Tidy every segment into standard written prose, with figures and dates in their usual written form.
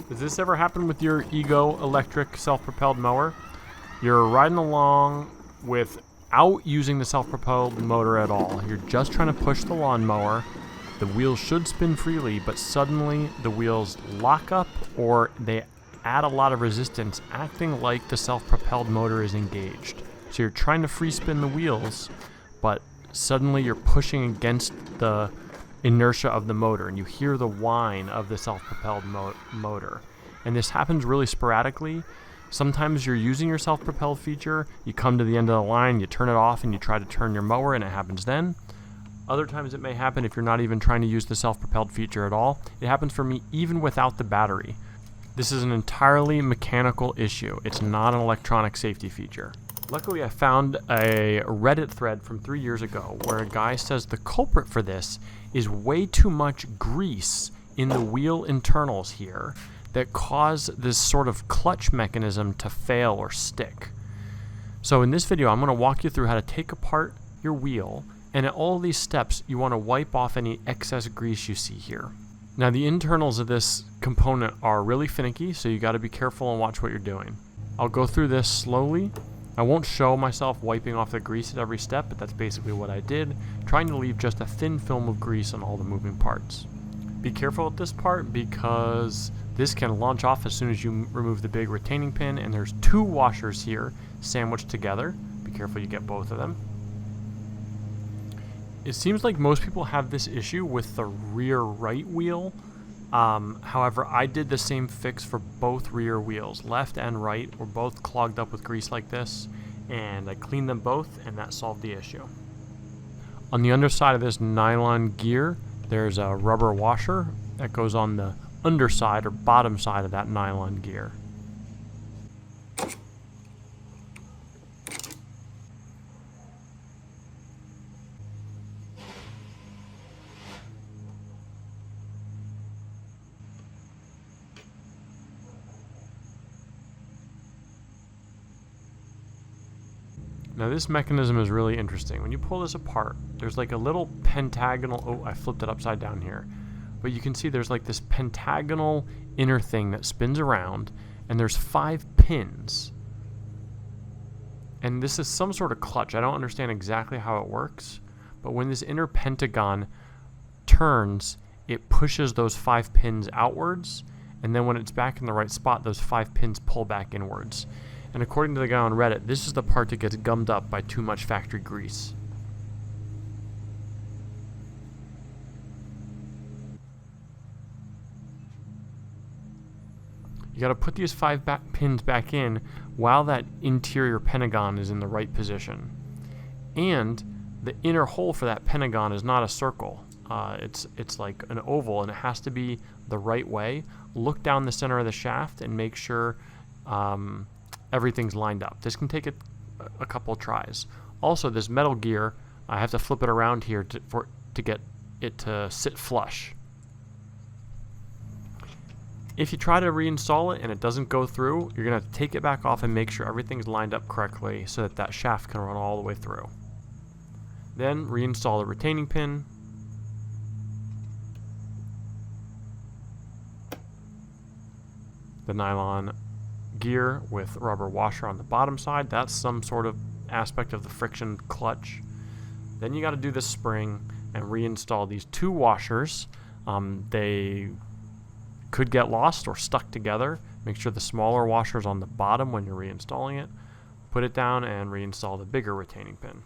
Does this ever happen with your Ego electric self-propelled mower? You're riding along without using the self-propelled motor at all. You're just trying to push the lawnmower. The wheels should spin freely, but suddenly the wheels lock up or they add a lot of resistance, acting like the self-propelled motor is engaged. So you're trying to free spin the wheels, but suddenly you're pushing against the inertia of the motor, and you hear the whine of the self-propelled motor. And this happens really sporadically. Sometimes you're using your self-propelled feature, you come to the end of the line, you turn it off, and you try to turn your mower, and it happens then. Other times it may happen if you're not even trying to use the self-propelled feature at all. It happens for me even without the battery. This is an entirely mechanical issue. It's not an electronic safety feature. Luckily, I found a Reddit thread from 3 years ago where a guy says the culprit for this is way too much grease in the wheel internals here that cause this sort of clutch mechanism to fail or stick. So in this video, I'm going to walk you through how to take apart your wheel, and at all these steps, you want to wipe off any excess grease you see here. Now, the internals of this component are really finicky, so you got to be careful and watch what you're doing. I'll go through this slowly. I won't show myself wiping off the grease at every step, but that's basically what I did, trying to leave just a thin film of grease on all the moving parts. Be careful with this part because this can launch off as soon as you remove the big retaining pin, and there's 2 washers here sandwiched together. Be careful you get both of them. It seems like most people have this issue with the rear right wheel. However, I did the same fix for both rear wheels. Left and right were both clogged up with grease like this, and I cleaned them both, and that solved the issue. On the underside of this nylon gear, there's a rubber washer that goes on the underside or bottom side of that nylon gear. Now this mechanism is really interesting. When you pull this apart, there's like a little pentagonal, oh, I flipped it upside down here. But you can see there's like this pentagonal inner thing that spins around, and there's 5 pins. And this is some sort of clutch. I don't understand exactly how it works, but when this inner pentagon turns, it pushes those 5 pins outwards, and then when it's back in the right spot, those 5 pins pull back inwards. And according to the guy on Reddit, this is the part that gets gummed up by too much factory grease. You got to put these 5 pins back in while that interior pentagon is in the right position. And the inner hole for that pentagon is not a circle. It's like an oval, and it has to be the right way. Look down the center of the shaft and make sure everything's lined up. This can take a couple of tries. Also, this metal gear, I have to flip it around here to get it to sit flush. If you try to reinstall it and it doesn't go through, you're going to have to take it back off and make sure everything's lined up correctly so that that shaft can run all the way through. Then reinstall the retaining pin. The nylon gear with rubber washer on the bottom side, that's some sort of aspect of the friction clutch. Then you got to do the spring and reinstall these 2 washers. They could get lost or stuck together. Make sure the smaller washer is on the bottom when you're reinstalling it. Put it down and reinstall the bigger retaining pin.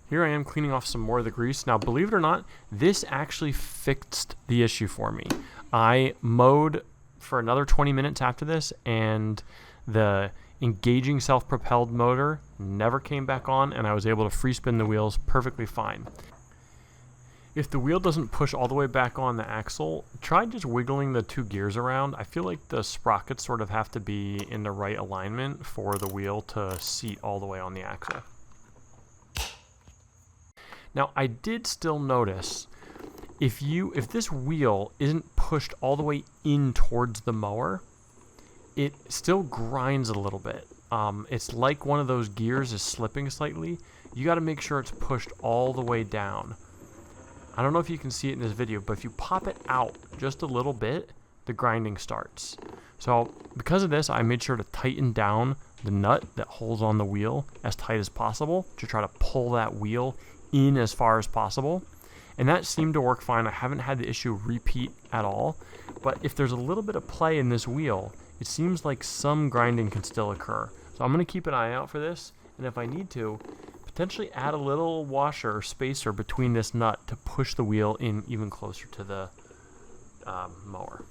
Here I am cleaning off some more of the grease. Now, believe it or not, this actually fixed the issue for me. I mowed for another 20 minutes after this, and the engaging self-propelled motor never came back on, and I was able to free spin the wheels perfectly fine. If the wheel doesn't push all the way back on the axle, try just wiggling the 2 gears around. I feel like the sprockets sort of have to be in the right alignment for the wheel to seat all the way on the axle. Now, I did still notice if this wheel isn't pushed all the way in towards the mower, it still grinds a little bit. It's like one of those gears is slipping slightly. You got to make sure it's pushed all the way down. I don't know if you can see it in this video, but if you pop it out just a little bit, the grinding starts. So because of this, I made sure to tighten down the nut that holds on the wheel as tight as possible to try to pull that wheel in as far as possible. And that seemed to work fine. I haven't had the issue repeat at all. But if there's a little bit of play in this wheel, it seems like some grinding can still occur. So I'm going to keep an eye out for this. And if I need to, potentially add a little washer or spacer between this nut to push the wheel in even closer to the mower.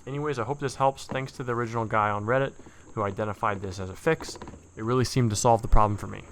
Anyways, I hope this helps. Thanks to the original guy on Reddit who identified this as a fix. It really seemed to solve the problem for me.